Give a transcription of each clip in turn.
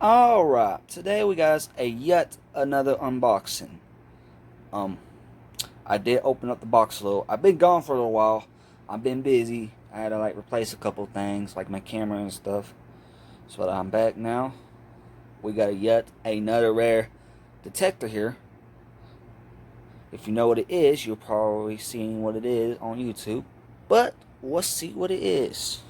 Alright, today we got a yet another unboxing. I did open up the box a little. I've been gone for a little while. I've been busy. I had to replace a couple things like my camera and stuff. So I'm back now. We got yet another rare detector here. If you know what it is, you're probably seeing what it is on YouTube. But let's see what it is.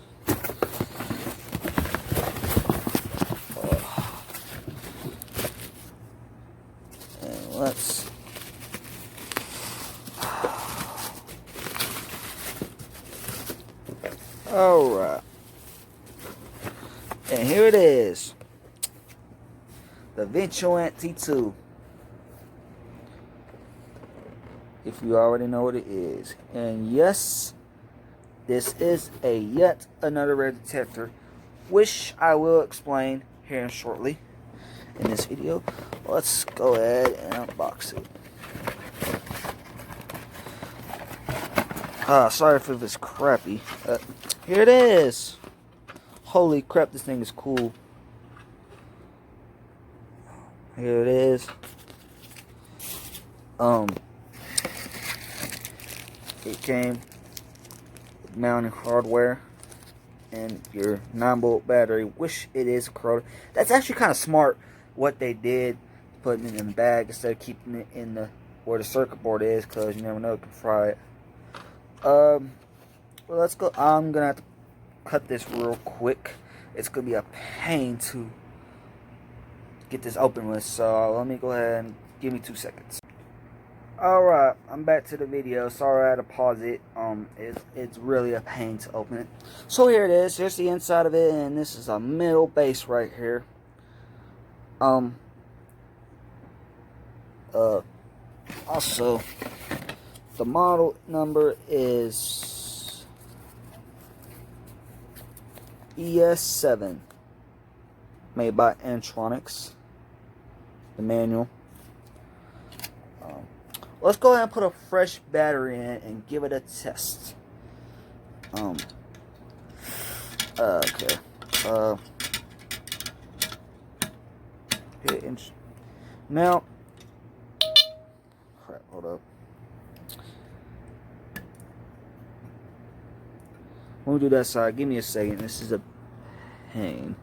Let's alright, and here it is, the Vigilante 2, if you already know what it is. And yes, this is a yet another rare detector, which I will explain here shortly in this video. Let's go ahead and unbox it. Sorry if it's crappy. Here it is. Holy crap, this thing is cool. Here it is. It came with mounting hardware and your 9-volt battery, which it is corroded. That's actually kind of smart what they did, putting it in the bag instead of keeping it in the where the circuit board is, because you never know, it can fry it. Well, let's go. I'm gonna have to cut this real quick. It's gonna be a pain to get this open with, so let me go ahead and give me 2 seconds. Alright, I'm back to the video. Sorry I had to pause it. It's really a pain to open it. So here it is. Here's the inside of it, and this is a middle base right here. Also, the model number is ES-7, made by Entronic, the manual. Let's go ahead and put a fresh battery in it and give it a test. Okay. Now, crap, hold up. When we do that side, give me a second. This is a pain.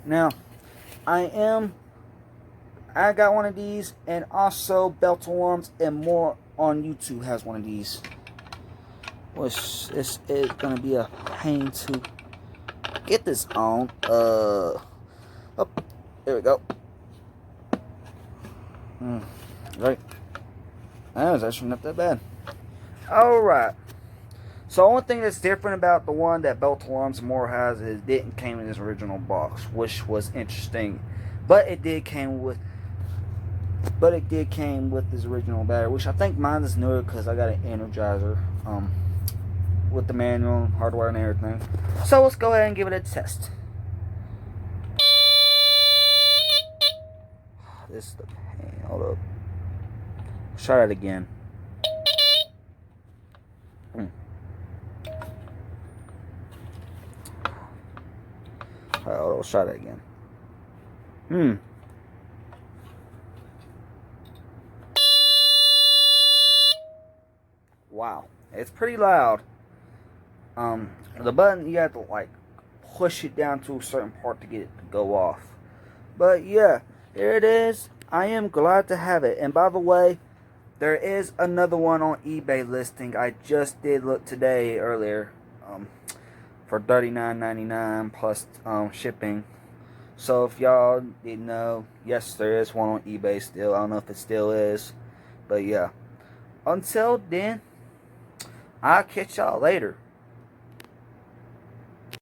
Now, I got one of these, and also Belt Alarms and More on YouTube has one of these, which is gonna be a pain to get this on. Oh, there we go. Right, that was actually not that bad. Alright, so the only thing that's different about the one that Belt Alarms and More has is it didn't came in this original box, which was interesting. But it did came with this original battery, which I think mine is newer because I got an Energizer with the manual, hardware, and everything. So let's go ahead and give it a test. This is the pain. Hold up. Try it again. Alright, hold on, let's try that again. Wow, it's pretty loud. The button, you have to push it down to a certain part to get it to go off. But yeah, here it is. I am glad to have it. And by the way, there is another one on eBay listing. I just did look today earlier, for $39.99 plus shipping. So if y'all didn't know, yes, there is one on eBay still. I don't know if it still is, but yeah. Until then, I'll catch y'all later.